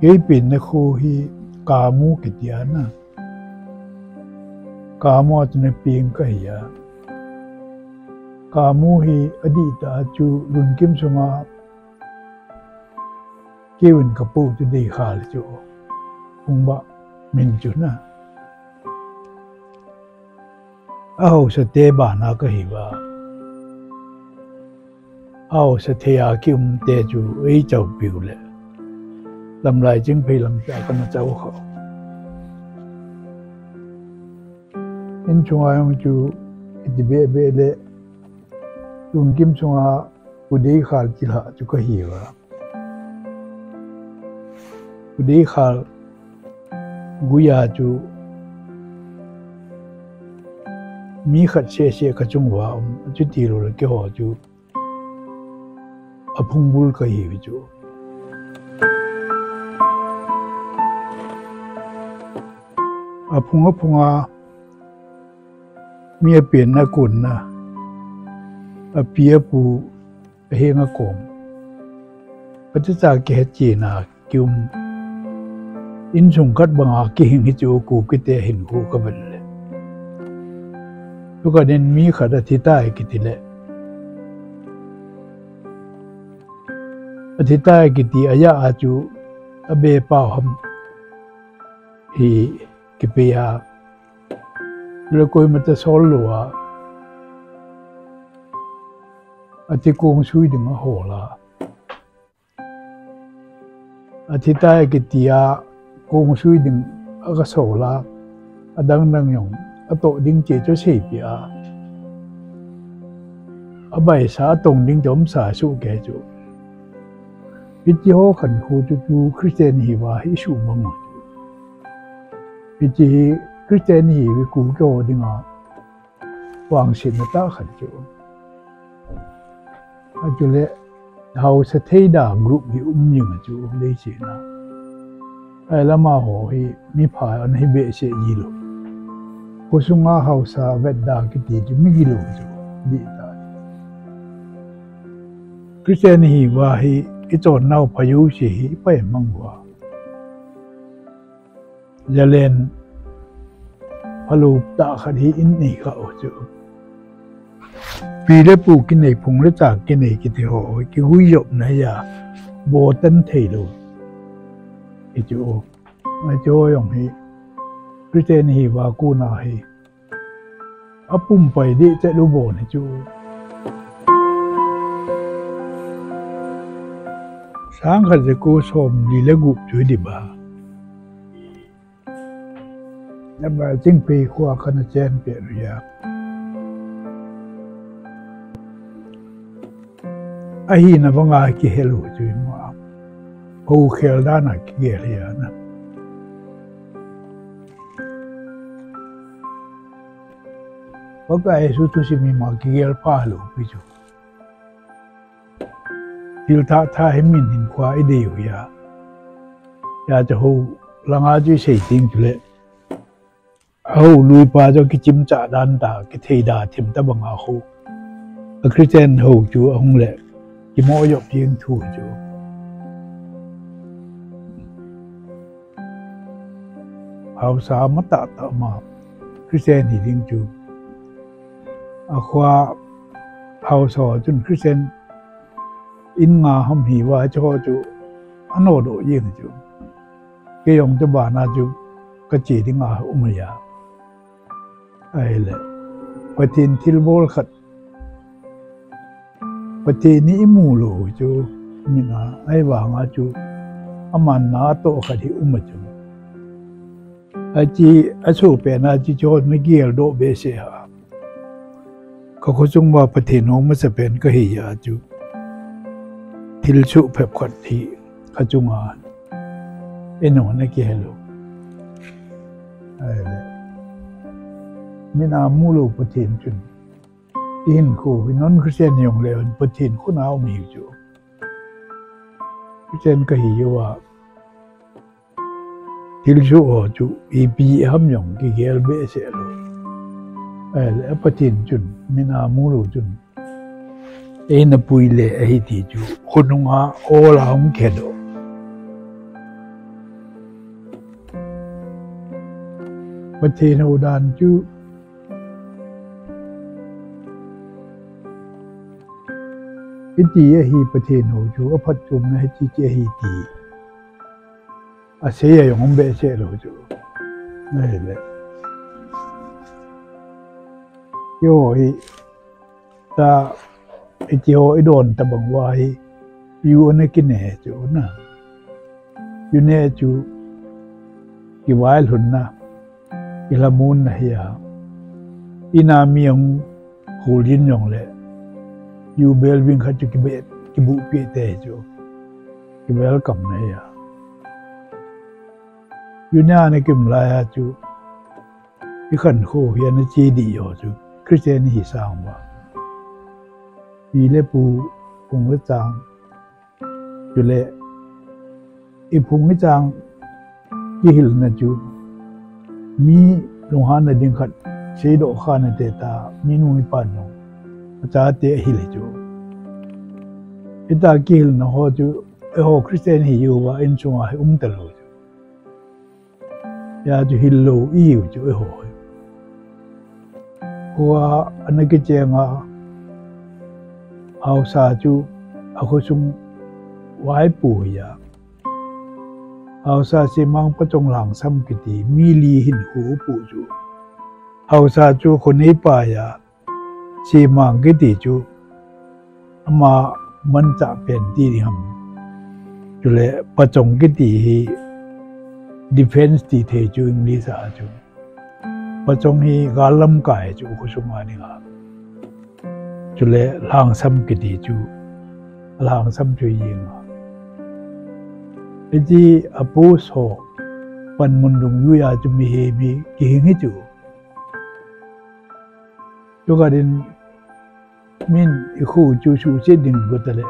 cái pin nó khu hi cá mu cái tiền na cá mu cho nên pin cái ya cá mu hi adi ta chu lun kim sunga kêu anh kapu tu đi khai chu không ba mình chu na sẽ tế bà na cái gì ba sẽ thế kêu tế chu ấy cháu biểu lệ làm lại chứng phi làm sao con cháu họ in chung ai ông chu đi bê lệ lun kim sunga u đi khai chỉ là chu cái gì ba đi khai guya chu mi khát xe cái chung vào chú tì rồi cái họ chú phung bul cái gì chú phung mi biển na cuốn na bia pu heng a cồm bắt cha cái gì na kêu in chung cắt bằng cái hình cái chú cụ cái tê hình cụ cái vật lệ lúc nên mi khát thì tai cái tê lệ thì tai cái tê aya chú abe bao hầm thì cái bia rồi coi mà ta sol lúa thì công suy đừng có hồ là thì tai cái tê công suy đừng ở cái sổ là đang dùng ở tổ đinh chế cho xếp bia ở bài xã tổng đinh chống xã số kẻ chỗ biết gì họ khẩn khu cho chú Christian hi và hi số mong biết gì Christian hi với cụ cho đi ngõ hoàng sinh là ta khẩn chỗ cho nên họ sẽ thấy đa group hi nhiều chỗ đây chỉ là ai làm mà họ hi mi phải anh hi bệ sẽ gì luôn cô sung nga họ sa vẹt đa cái gì chứ mi gì luôn chỗ đi ta Christian hi và hi cái chỗ nào phải yêu gì phải mong qua giờ lên halu ta khát hi in này cả ở chỗ vì để phụ cái này phùng để trả cái này cái thì họ cái huy dụng này à bộ tân thể luôn cái chỗ giống hi Christian hi và cô nào hi ấp bùm phải đi chạy đu bộ này chỗ sáng khát sẽ cô xóm đi lấy gục chuối đi bà nhưng mà chính vì khoa khăn chen biệt rồi ai na vong ai ki hello chuối mà cô khel đa na ki ghê na bác ai số tu sĩ mi mà ki ghê pa lo pi chu til tha hem min hin khoa ai đều ya cho hô lang a ju sei ting tu le hô lui pa cho cái chim cha dan ta cái thầy đà thêm ta bằng hô Christian hô chú ông lệ cái mỗi dọc riêng thủ chú hào sa mất tạ mà Christian thì riêng chú khoa hào sò chun Christian in nga hâm hì và cho chú anh ở độ riêng chú cái ông cho bà na chú cái chỉ đi nga ya ai lệ và tin thiêu bol khát và tin ní mù lồ chú mình ai vào nga chú aman na to khát hi chú ai chỉ ai số bên ai chỉ cho mấy kia độ bê xe ha có chung vào phát triển nó mới sẽ bên cái gì chú thiêu số phép khát thì có chung nó này kia luôn ai lệ mình mua lô phát triển chun in khu vì non Christian dùng lệ phát triển khu nào mà hiểu chú Christian cái hiểu thiêu số chú bị hâm dùng cái ghé bể sẽ luôn lệ phát triển chun mình mua lô chun nó bùi lệ thì chú khu nông ô là không kẹt đâu ประเทศโอดานจูอิตีฮีประเทศโอจูอภัดจุมนะจีเจฮีตีอาเซียยงเบเชโลจูนั่นแหละโยฮีตาไอเจียวไอโดนตะบังวายอยู่ในกินเนจูนะอยู่ในจูกิวายหลุนนะกิลามูนนะเฮียอินามียงหูลินยงเลยอยู่เบลวิงขัดจุกิเบตกิบุปีเตจูกิเบลกัมนะเฮียอยู่เนี่ยในกิมลายจูอีขันโคเฮียนจีดีโยจูคริสเตียนฮิสางว่าปีเล็ปูพุงเล็จางอยู่เละอีพุงเล็จางยี่หิลนะจูมีลงหานะดิงขัดเชดโอขานะเตตามีนุ่ยปานงอาจารย์เตหิลจูอิตากิลนะฮอจูเอโฮคริสเตียนฮิยูว่าอินชงอาให้ตะโลจูยาจูฮิลโลอีอยู่จูเอโฮว่าอันนั้นก็เจงอ่ะเอาซาจูเอาคนซุงไว้ปู่ยาเอาซาเสมังประจงหลังซ้ำกิติมีลีหินหูปู่จูเอาซาจูคนนี้ป่ายาเสมังกิติจูมามันจะเป็นที่ทำจุเลยประจงกิติ defense ที่เทจูอิงลิสาจูประจงฮีกาลัมกายจูคุชุมานิกาจุเลหลังซ้ำกิติจูหลังซ้ำจุยิงไอ้ที่อปูโสปันมุนดุงยุยาจูมีเฮมีกิหิงให้จูจุกาดินมินอีคู่จูชูเชดินกุตเล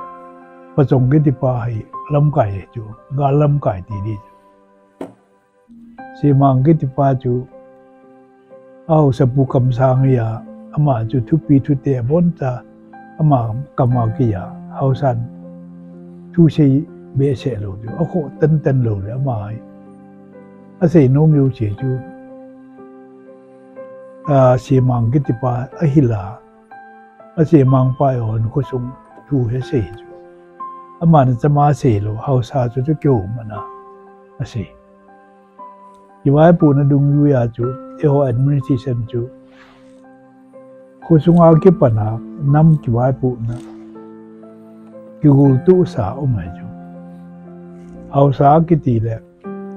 ประจงกิติปาให้ลัมกายจูกาลัมกายตีดีเสมังกิติปาจูเอาสปุกำสางยาอามาจุทุปีทุเตบนตาอามากำมากิยาเอาสันทุเชยเบเชโลจูเอาโคตันโลเลยอามาอาศัยโนมิวเชจูเสมังกิติปาอหิลาอาศัยมังปายอนคุซุงทูเฮเซจูอามาจะมาเสโลเอาซาจุเกี่ยวมันนะอาศัยยี่ว่าปูนดุงยุยาจูเอโฮแอดมินิสทริชันจูคุซุงอาเก็บปัญหานำยี่ว่าปูนะกิวตุสาอุมาจูเอาสากิติเลย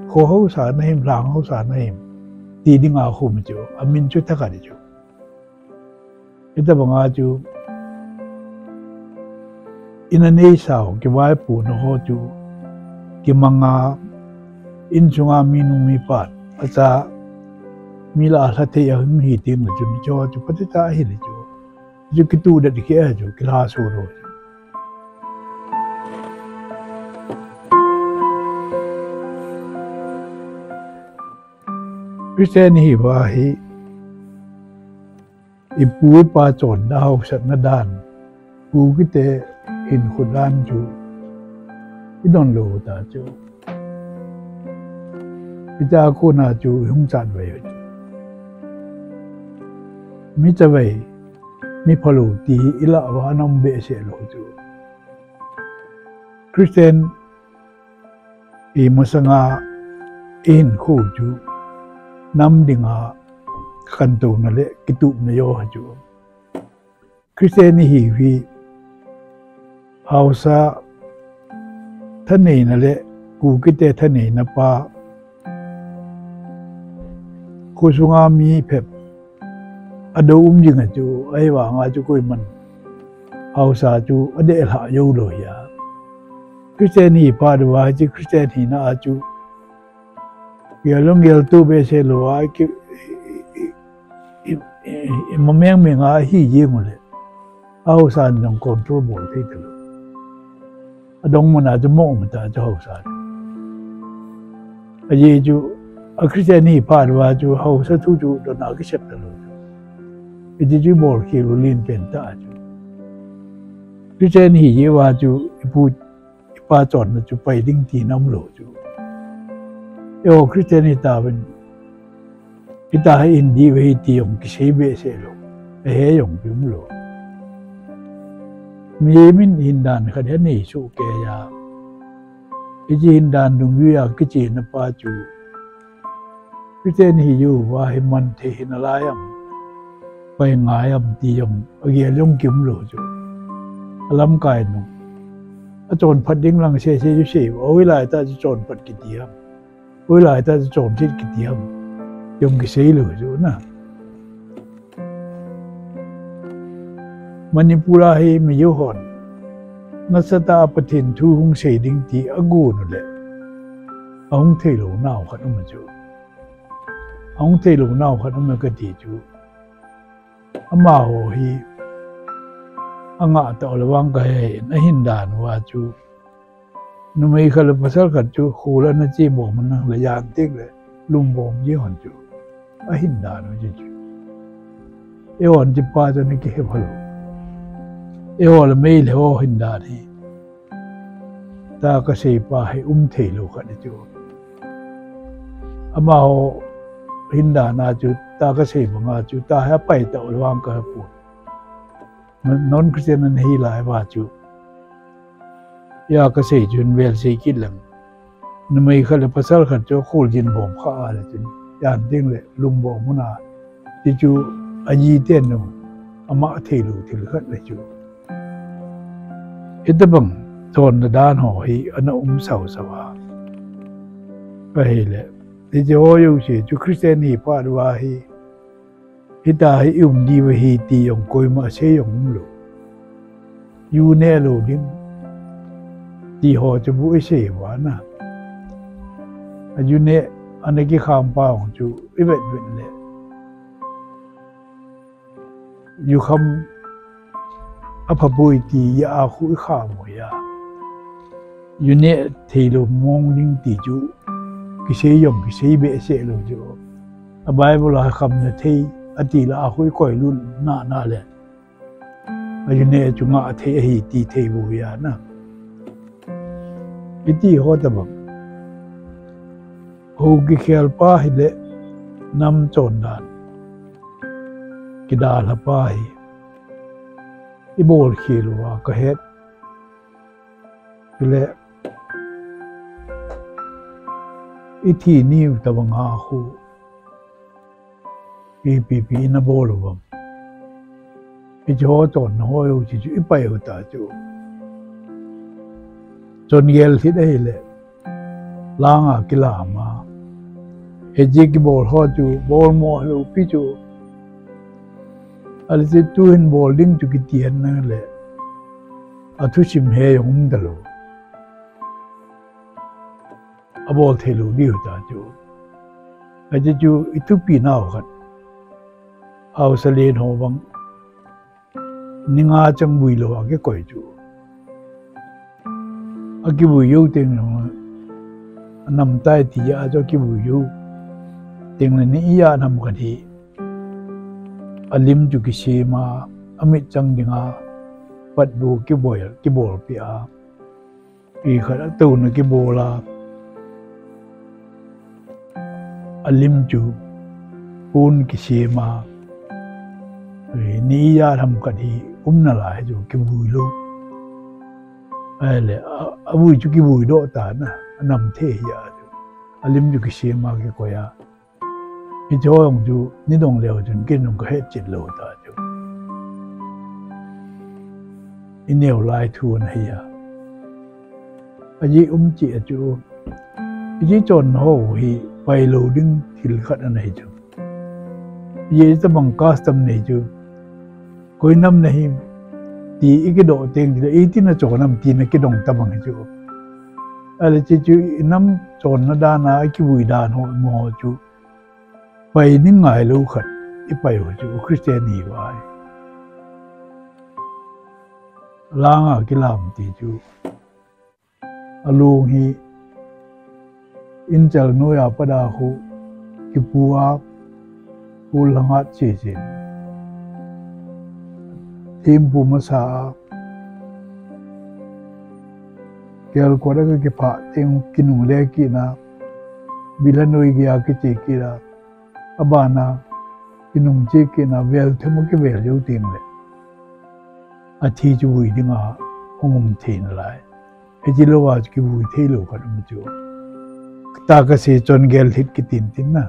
โคเขาสาในหิมหลังเขาสาในหิมตีดิ้งอาคุมจูอามินจุดทักกันจูอิตาบังอาจูอินเนสาวยี่ว่าปูนะเขาจูกิมังอาอินจุงอามีนุมีปัดอาจารย์มีลาสัตยาหึงหีติมจุนจอจุปฏิตาหิลิจูจุกิตูดัดเขียจูกิลาสูโรจูคริสเตียนฮีว่าฮีอิปูปาจอนดาวสัตนดานปูกิเตหินขุดานจูอิดอนโลตาจูพิจารณาณาจูหุ่งจัดไว้มิจะไว้มีพลูตีอิละวานอมเบเชโลจูคริสเตียนอีมุสงาอินคู่จูนำดิ่งาขันตูนั่นแหละกิตุนโยฮจูคริสเตียนฮีวีเอาซาท่านนี่นั่นแหละกูกิเตท่านนี่นะป้าคุซุงามีเพ็บอดูยิงจูไอ้ว่างาจูกุยมันเอาซาจูอเดลหาโยโลยาคริสเตียนีพาดว่าจีคริสเตียนีน่าจูเยลงเยลตูเบเซโลไอคิมันไม่งาฮียิงเลยเอาซาหนังคอนโทรลบอลที่ตลอดอดงมันอาจจะมองมันแต่จะเอาซาไอ้จูคริสเตียนีพาดว่าจูเอาสัตว์จูโดนอากิเชปตลอดไอ้จูบอลคิโลลินเป็นตาจูคริสเตียนีเยว่าจูพูดปาจอดนะจูไปดิ้งตีน้ำโหลจูเอโอคริสเตียนีตาเป็น kita hindi we tiyong kisibe selo he yong bimlo mimin hindan khadhe ni su ke ya iji hindan dung ya kichi na pa chu piten hi yu wa hi man the hinalayam pai ngayam tiyong age long kimlo chu alam kai no a chon phat ding lang se se ju se o wi lai ta chon phat ki tiam wi lai ta chon thit ki tiam yong ki sei lo chu na Manipura hi mi yu hon nasata pathin thu hung sei ding ti agu no le ong thei lo naw khat ma chu ong thei lo naw khat ma ka ti chu ama ho hi anga ta lawang ka he na hindan wa chu nu mai khal pasal khat chu khula na chi bo man na la yan tik le lum bom ye hon chu a hindan no chu e hon ji pa cho ni ke he phalo e hol mai le ho hindan hi ta ka sei pa he thei lo khat chu ama ho hindan na chu ta ka sei ba nga chu ta ha pai ta lawang ka pu non Christian an hi lai ba chu ya ka sei chun vel sei kit lang nu mai khal pasal khat chu khul jin bom kha le chun yan ding le lum bom na ti chu aji ten no ama thei lu thil khat le chu itabang ton na dan ho hi ana sau sawa pa hi le ti jo yu che chu Christian hi pa wa hi hita hi di wa hi ti yong koi ma se yong lo yu ne lo dim ti ho chu bu se wa na a yu ne ane ki kham pa hong chu i vet vet le yu kham apa bui ti ya khu kha mo ya yu ne thei lo mong ling ti chu ki se yong ki se be se lo chu a bible ha kham na thei ati la khui koi lu na le ayu ne chu nga the hi ti thei bu ya na iti ho ta ba ho ki khel pa hi le nam chon dan ki da la pa hi i bol khil wa ka het le iti ni ta ba nga khu PPP na bolo bam ijo ton ho yo chi chu ipai ho ta chu chon gel thi dei le langa kilama heji ki bol ho chu bol mo lo pi chu al se tu hin bol ding chu ki tian na le a thu sim he yong da lo a bol the lo ni ho ta chu a ji chu itu pi na ho khat ao sa len ho bang ninga chang bui lo ke koi chu a ki bui yu teng no nam tai ti ya cho ki bui yu teng le ni ya nam ka thi alim chu ki se ma amit chang dinga pat bu ki bol pi a pi khara tu na ki bola alim chu pun ki se ma ni ya tham ka thi na lai chu ki bui lo ai le a bui chu ki bui do ta na nam the ya chu alim chu ki se ma ki ko ya i jo yong chu ni dong leo chun kin nong ka he chit lo ta chu i neo lai thu na ya a ji chi a chu i ji chon ho hi pai lo ding thil khat an hai chu ye ta bang custom nei chu koi nam nahi ti iki do teng di e ti na chon nam ti na ki dong ta bang chu ale chi chu nam chon na da na ki bui da no mo chu pai ni ngai lo khat i pai ho chu Christian ni wa langa ki lam ti chu alu hi in chal no ya pa da khu ki puwa pul hangat chi chi tim pu masa kel ko da ke pa teng kinung le ki na bilanoi gi a ki chi ki ra abana inung chi ki na vel themu ki vel yo tin le a thi chu wi dinga hongum thin lai e ji lo wa ki wi the lo ka mu chu ta ka se chon gel hit ki tin tin na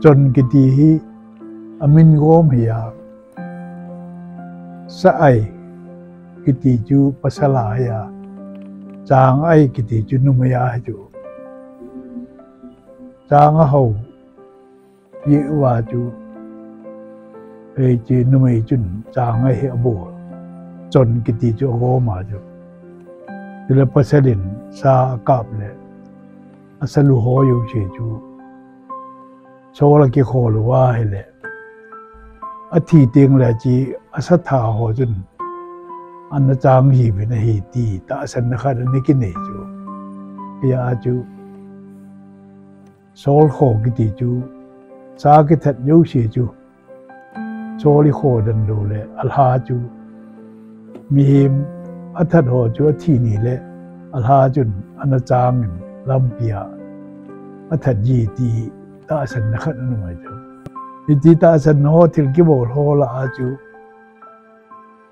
chon ki ti hi amin gom ya sa ai ki ti chu pasala ya chang ai ki ti chu nu ya chu chang a ho ye wa chu e chi nu mai chun chang ai he bo chon ki ti chu ho ma chu le pasalin sa kap le asalu ho yu che chu so la ki ho lu wa he le a thi ting le chi asatha ho chun an chang hi bi na hi ti ta san na kha ni ki nei chu ya chu sol ho ki ti chu sa ki that yu che chu so li ho dan lu le al ha chu mi him a that ho chu thi ni le al ha chun an chang lam pia a that ji ti ta san na kha nu mai chu ti ta san ho thil ki bol ho la a chu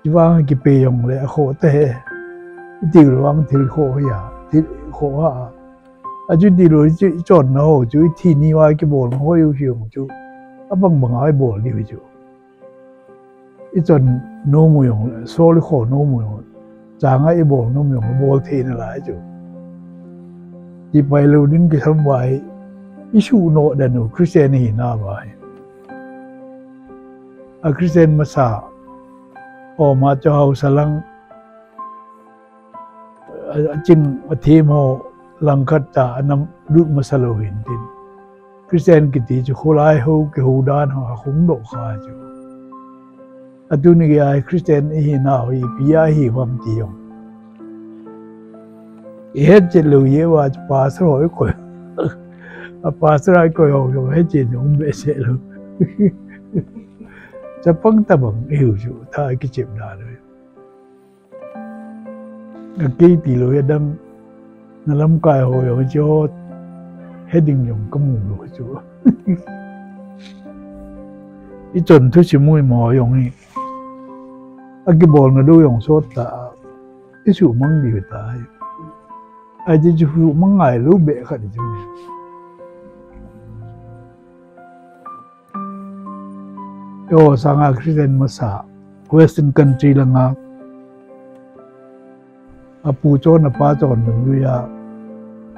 wang ki pe yong le kho te ti wang thil kho ya thil kho ha a chu ti lo chu chon no chu thi ni wa ki bol ho yu hiu chu a bang bang ai bol ni chu i chon no mu yong so le kho no mu yong chang ai bol no mu yong bol the na lai chu ti pai lo din ki tham wai i shu no da no Christian hi na bai a Christian ma sa o ma cho hau salang chin athim ho lang khat ta anam lut masalo hin tin Christian ki ti chu kholai ho ke hu dan ha khung do kha chu aduni ge ai Christian hi na hi pia hi wam ti yong e je lu ye wa pastor ho ko a pastor ai ko ho he je yong be se lu cha pang ta bang hiu chu tha ki chim da le a ki ti lo ya dam na lam kai ho yo cho heading yong ka mu lo chu i chon thu chi mui mo yong ni a ki bol na do yong so ta i chu mang di ta ai ji chu mang ngai lu be kha di chu yo sanga Christian masa Western country langa apu cho na pa chon nu ya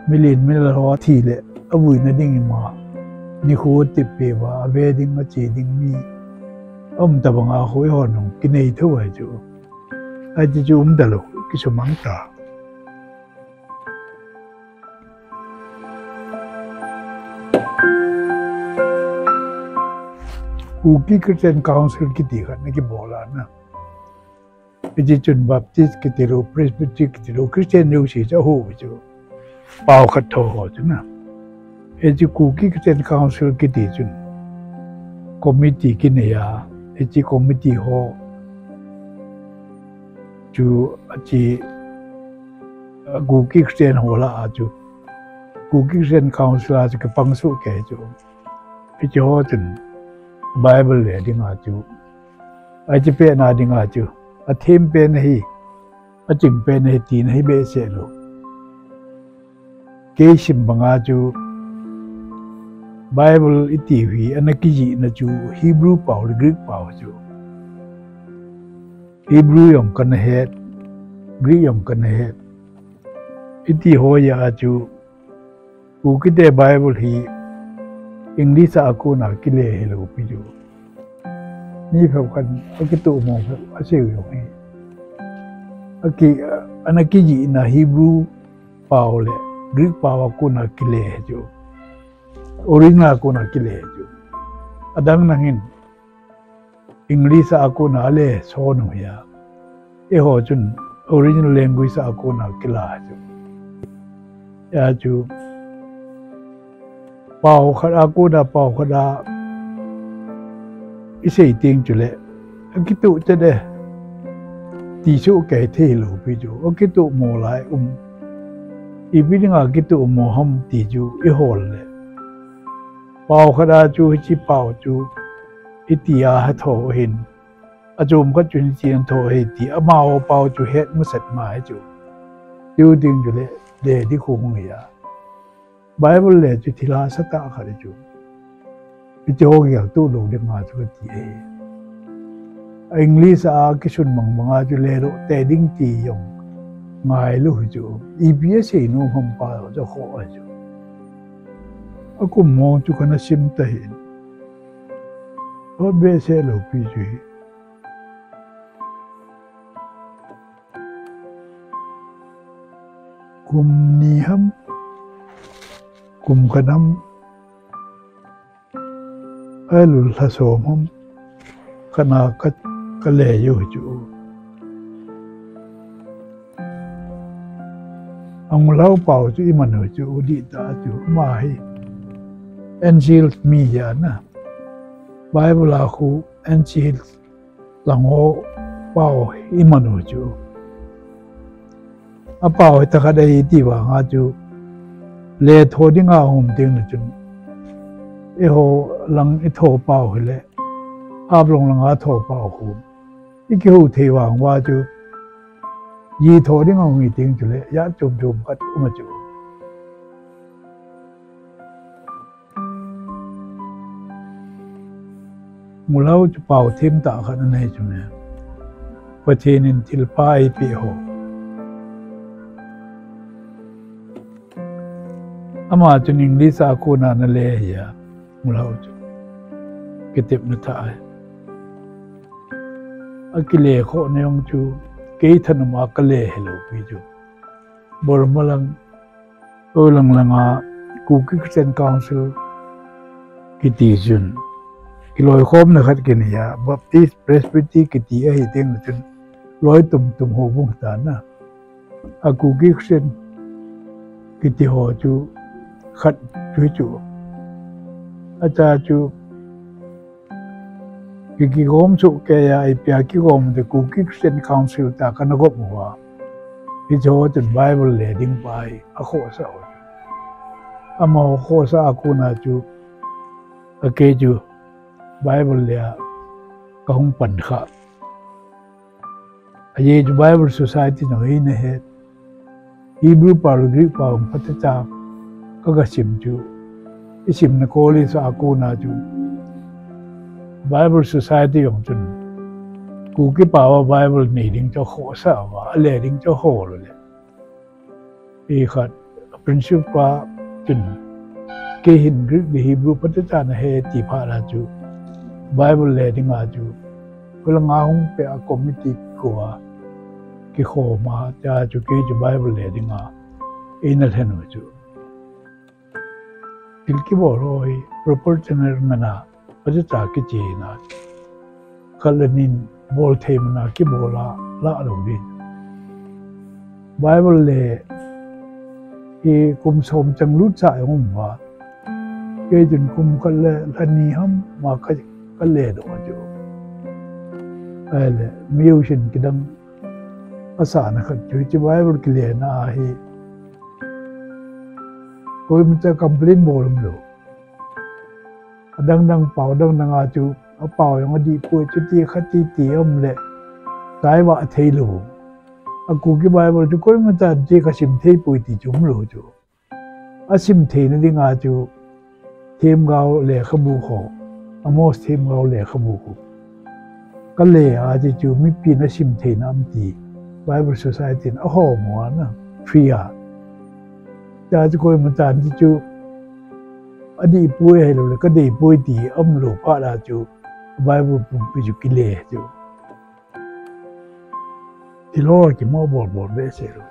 milin mil ro thi le abui na ding ma ni khu ti pe wa ve ding ma chi ding mi ta banga hoi hon nong ki nei thu ai chu ai ji chu da lo ki so mang ta Uki Christian Council ki ti khat na ki bola na ji chun Baptist ki ti ro Presbyterian ki ti ro Christian yu si cha ho chu pao khat tho ho chu na e ji Uki Christian Council ki ti chun committee ki ne ya e ji committee ho chu ji Uki Christian ho la a chu Uki Christian Council a ki pang su ke chu e ji ho chun Bible le ding a chu a chi pe na ding a chu a them pe na hi a chim pe na hi tin hi be se lo ke sim banga chu Bible iti hi anaki ji na chu Hebrew pau le Greek pau chu Hebrew yom kan het Greek yom kan het iti ho ya chu u ki de Bible hi English aku na kile hello pijo ni phau kan ki tu mo a se yo ni aki anaki ji na Hebrew pau le Greek pau aku na kile jo original aku na kile jo adang na hin English aku na le so no ya e ho chun original language aku na kila jo ya ju Pau khada aku da pau khada isei ting chule akitu chade ti su ke the lo pi ju akitu mo lai ibidinga akitu mo ham ti ju I hol le bảo khá đa chú chỉ bảo chú ít tía hát thổ hình chú có chuyện gì thổ hình tía mau bảo chú hết mất sạch mà chú chú tiếng chú lệ để đi khung người Bible lệ chú thì là sát tạo khá chú chú cái tu lục được mà chú tía English cái xuân mong chú lệ độ tệ đinh tì dùng ngài lúc chú EBS nó không bảo cho khó chú aku mau tu kena sim tahin. Apa biasa lo pijui. Kum niham, kum kadam, alul hasomam, kena kat kaleyo ju. Ang lau pau ju iman ju di ta ju mahi. Angel Mia na Bible aku Angel lango pau imanu ju apau ita kada iti ba nga ju le tho ding a hom ding na chun e ho lang i tho pau le ap long lang a tho pau hu i ki hu the wang wa ju yi tho ding a ngi ding ju le ya chum chum kat uma ju mulau chu pau thêm ta khan nei chu ne pathin in til pai pi ho ama chu ning li sa ku na na le ya mulau chu kitip na ta akile kho ne ong chu ke than ma ka le hello pi chu bor malang o lang langa ku ki Christian Council kiti jun Kiloi khom na khat kin ya Baptist Presbytery kiti a hi teng chun loi tum ho bung ta na aku gi Christian kiti ho chu khat chu acha chu ki gom chu ke ya ai pya ki gom de ku ki Christian Council ta kana gop wa ki jo chun Bible le ding pai a kho sa ama kho sa aku na chu a ke chu Bible lea kahung pankha aye ju Bible Society no hi ne he Hebrew par Greek pa patata ka sim ju isim na koli sa aku na ju Bible Society yong chun ku ki pa wa Bible ni ding cho kho sa wa le ding cho ho lo le e khat principle pa chun ke hin Greek de Hebrew patata na he ti pha la ju Bible le ding a ju kul nga hung pe a committee ko ki kho ma cha ju ke ju Bible le ding a inal hen ju til ki bo roi proportional na pa cha ki chi na kalanin bol them na ki bola la lo din Bible le ki kum som chang lut sa ngum wa ke jun kum kal le lani ham ma ka le do ju ale musician kidang asa na khat ju chi Bible ki le na hi koi mu ta complain bol lo dang pau dang a chu a pau yang di pu chu ti khati ti le sai wa thei lo a ku ki Bible chu koi mu ta ji ka sim thei pu ti chum lo chu a sim thei na ding a chu thêm gạo lẻ khabu kho amos thêm gạo lẻ khabu kho ka le a ji chu mi pi na sim the na am ti Bible Society na ho mo na free a ja ji koi ma tan ji chu adi pui hai lo ka dei pui ti am lo pha la chu Bible pu pi chu ki le chu ti lo ki mo bor be se lo